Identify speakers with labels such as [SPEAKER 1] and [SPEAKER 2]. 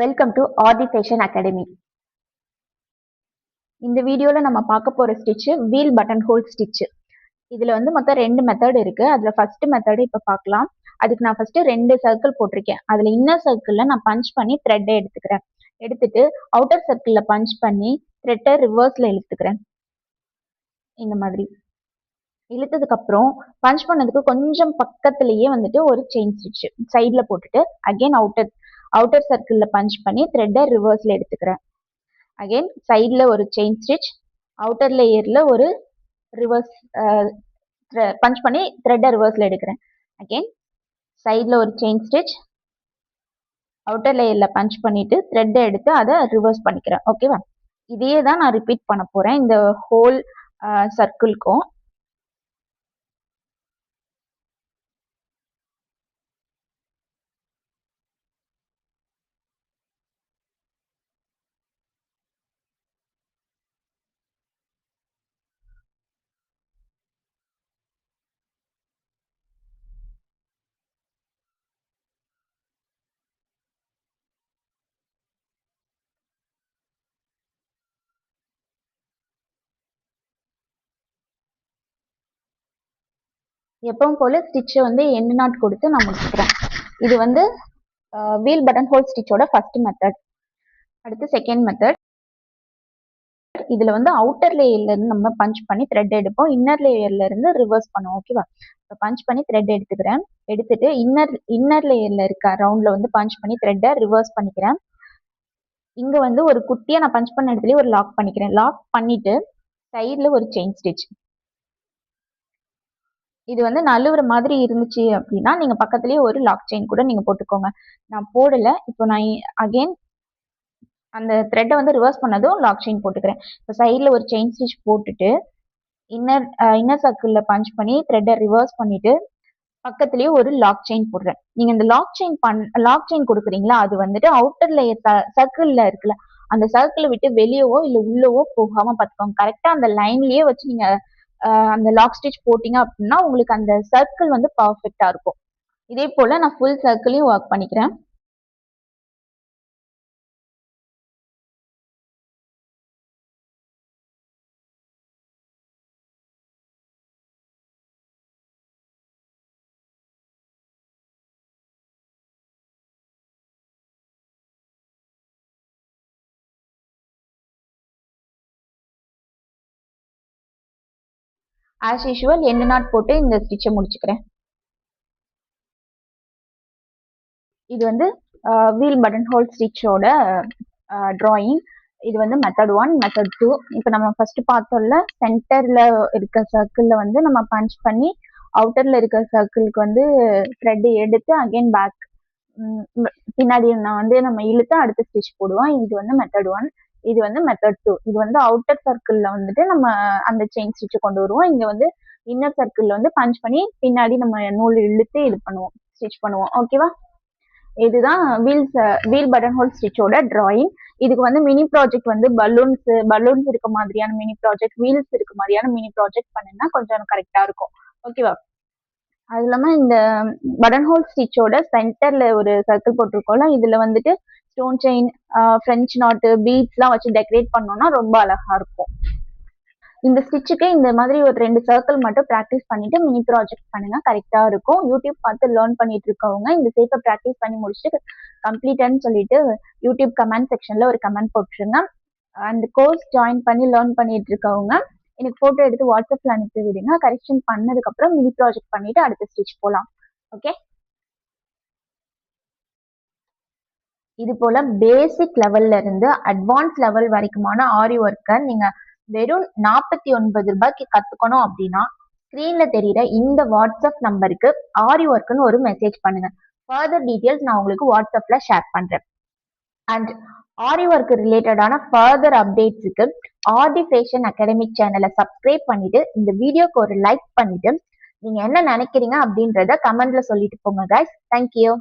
[SPEAKER 1] Welcome to RD fashion academy. இந்த வீடியோல நம்ம பார்க்க போற stitch wheel button whole stitch. இதுல வந்து மொத்தம் 2 மெத்தட் இருக்கு. அதுல ஃபர்ஸ்ட் மெத்தட் இப்ப பார்க்கலாம். அதுக்கு நான் ஃபர்ஸ்ட் 2 சர்க்கிள் போட்டிருக்கேன். அதுல இன்னர் சர்க்கிள்ல நான் பஞ்ச் பண்ணி த்ரெட் எடுத்துக்கிறேன். எடுத்துட்டு அவுட்டர் சர்க்கிள்ல பஞ்ச் பண்ணி த்ரெட்டை ரிவர்ஸ்ல இழுத்துக்கிறேன். இந்த மாதிரி இழுத்ததுக்கு அப்புறம் பஞ்ச் பண்ணதுக்கு கொஞ்சம் பக்கத்திலேயே வந்துட்டு ஒரு செயின் ஸ்டிச் சைட்ல போட்டுட்டு அகைன் அவுட்டர் சர்க்கிள்ல பஞ்ச் பண்ணி த்ரெட்டை ரிவர்ஸ்ல எடுத்துக்கிறேன். அகைன் சைட்ல ஒரு செயின் ஸ்டிச், அவுட்டர் லேயர்ல ஒரு ரிவர்ஸ் பஞ்ச் பண்ணி த்ரெட்டை ரிவர்ஸ்ல எடுக்கிறேன். அகைன் சைட்ல ஒரு செயின் ஸ்டிச், அவுட்டர் லேயர்ல பஞ்ச் பண்ணிட்டு த்ரெட்டை எடுத்து அதை ரிவர்ஸ் பண்ணிக்கிறேன். ஓகேவா? இதையே தான் நான் ரிப்பீட் பண்ண போறேன் இந்த ஹோல் சர்க்கிள்க்கும். எப்பவும் போல ஸ்டிச்சை வந்து எண்ட் நாட் கொடுத்து நான் முடிச்சுக்கிறேன். இது வந்து வீல் பட்டன் ஹோல் ஸ்டிச்சோட ஃபர்ஸ்ட் மெத்தட். அடுத்து செகண்ட் மெத்தட். இதுல வந்து அவுட்டர் லேயர்ல இருந்து நம்ம பஞ்ச் பண்ணி த்ரெட் எடுப்போம், இன்னர் லேயர்ல இருந்து ரிவர்ஸ் பண்ணுவோம். ஓகேவா? பஞ்ச் பண்ணி த்ரெட் எடுத்துக்கிறேன். எடுத்துட்டு இன்னர் லேயர்ல இருக்க ரவுண்ட்ல வந்து பஞ்ச் பண்ணி த்ரெட்டை ரிவர்ஸ் பண்ணிக்கிறேன். இங்க வந்து ஒரு குட்டியா நான் பஞ்ச் பண்ண இடத்துலயே ஒரு லாக் பண்ணிக்கிறேன். லாக் பண்ணிட்டு சைட்ல ஒரு செயின் ஸ்டிச். இது வந்து நழுவுற மாதிரி இருந்துச்சு அப்படின்னா நீங்க பக்கத்துலயே ஒரு லாக் செயின் கூட நீங்க போட்டுக்கோங்க. நான் போடல. இப்போ நான் அகைன் அந்த த்ரெட்டை வந்து ரிவர்ஸ் பண்ணதும் லாக் செயின் போட்டுக்கிறேன். இப்போ சைட்ல ஒரு செயின் ஸ்டிச் போட்டுட்டு இன்னர் சர்க்கிள்ல பஞ்ச் பண்ணி த்ரெட்டை ரிவர்ஸ் பண்ணிட்டு பக்கத்துலயே ஒரு லாக் செயின் போடுறேன். நீங்க இந்த லாக் செயின் கொடுக்குறீங்களா, அது வந்துட்டு அவுட்டர் லேயர் சர்க்கிள்ல இருக்குல்ல, அந்த சர்க்கிளை விட்டு வெளியவோ இல்ல உள்ளவோ போகாம பார்த்துக்கோங்க. கரெக்டா அந்த லைன்லயே வச்சு நீங்க அந்த லாக் ஸ்டிச் போட்டீங்க அப்படின்னா உங்களுக்கு அந்த சர்க்கிள் வந்து பர்ஃபெக்டா இருக்கும். இதே போல நான் ஃபுல் சர்க்கிளையும் ஒர்க் பண்ணிக்கிறேன். ஆஸ் யூஷுவல் எண்ட் நாட் போட்டு இந்த ஸ்டிச்சை முடிச்சுக்கிறேன். இது வந்து வீல் பட்டன் ஹோல் ஸ்டிச்சோட டிராயிங். இது வந்து மெத்தட் 1, மெத்தட் 2. இப்போ நம்ம ஃபர்ஸ்ட் பார்த்தோம்ல, சென்டர்ல இருக்க சர்க்கிள்ல வந்து நம்ம பஞ்ச் பண்ணி அவுட்டர்ல இருக்க சர்க்கிளுக்கு வந்து த்ரெட் எடுத்து அகைன் பேக் பின்னாடி வந்து நம்ம இழுத்து அடுத்த ஸ்டிச் போடுவோம். இது வந்து மெத்தட் 1. இது வந்து மெத்தட் 2. இது வந்து அவுட்டர் சர்க்கிள்ல வந்துட்டு நம்ம அந்த செயின் ஸ்டிச் கொண்டு வருவோம். இங்க வந்து இன்னர் சர்க்கிள்ல வந்து பஞ்ச் பண்ணி பின்னாடி நம்ம நூல் இழுத்து இது பண்ணுவோம், ஸ்டிச் பண்ணுவோம். ஓகேவா? இதுதான் வீல் பட்டன் ஹோல் ஸ்டிச்சோட டிராயிங். இதுக்கு வந்து மினி ப்ராஜெக்ட் வந்து பலூன்ஸ் இருக்க மாதிரியான மினி ப்ராஜெக்ட், வீல்ஸ் இருக்க மாதிரியான மினி ப்ராஜெக்ட் பண்ணினா கொஞ்சம் கரெக்டா இருக்கும். ஓகேவா? அது இல்லாம இந்த பட்டன் ஹோல் ஸ்டிச்சோட சென்டர்ல ஒரு சர்க்கிள் போட்டிருக்கோம்ல, இதுல வந்துட்டு stone chain, French knot, beads எல்லாம் வச்சு டெக்கரேட் பண்ணோம்னா ரொம்ப அழகா இருக்கும். இந்த ஸ்டிச்சுக்கு இந்த மாதிரி ஒரு 2 சர்க்கிள் மட்டும் ப்ராக்டிஸ் பண்ணிட்டு மினி ப்ராஜெக்ட் பண்ணுங்க, கரெக்டா இருக்கும். யூடியூப் பார்த்து லேர்ன் பண்ணிட்டு இருக்கவங்க இந்த ஷேப்பை ப்ராக்டிஸ் பண்ணி முடிச்சுட்டு கம்ப்ளீட்னு சொல்லிட்டு யூடியூப் கமெண்ட் செக்ஷன்ல ஒரு கமெண்ட் போட்டுருங்க. அந்த கோர்ஸ் ஜாயின் பண்ணி லேர்ன் பண்ணிட்டு இருக்கவங்க எனக்கு போட்டோ எடுத்து வாட்ஸ்அப்ல அனுப்பி விடுங்க. கரெக்ஷன் பண்ணதுக்கு அப்புறம் மினி ப்ராஜெக்ட் பண்ணிட்டு அடுத்த ஸ்டிச் போலாம். ஓகே? இது போல பேசிக் லெவல்ல இருந்து அட்வான்ஸ் லெவல் வரைக்குமான ஆரி ஒர்க்கை நீங்க வெறும் 49 ரூபாய்க்கு கத்துக்கணும் அப்படின்னா ஸ்கிரீன்ல தெரியுற இந்த வாட்ஸ்அப் நம்பருக்கு ஆரி ஒர்க்குன்னு ஒரு மெசேஜ் பண்ணுங்க. ஃபர்தர் டீடைல்ஸ் நான் உங்களுக்கு வாட்ஸ்அப்ல ஷேர் பண்றேன். அண்ட் ஆரி ஒர்க் ரிலேட்டடான ஃபர்தர் அப்டேட்ஸுக்கு ஆர்டி ஃபேஷன் அகாடமிக் சேனலை சப்ஸ்கிரைப் பண்ணிட்டு இந்த வீடியோக்கு ஒரு லைக் பண்ணிட்டு நீங்க என்ன நினைக்கிறீங்க அப்படின்றத கமெண்ட்ல சொல்லிட்டு போங்க guys. Thank you.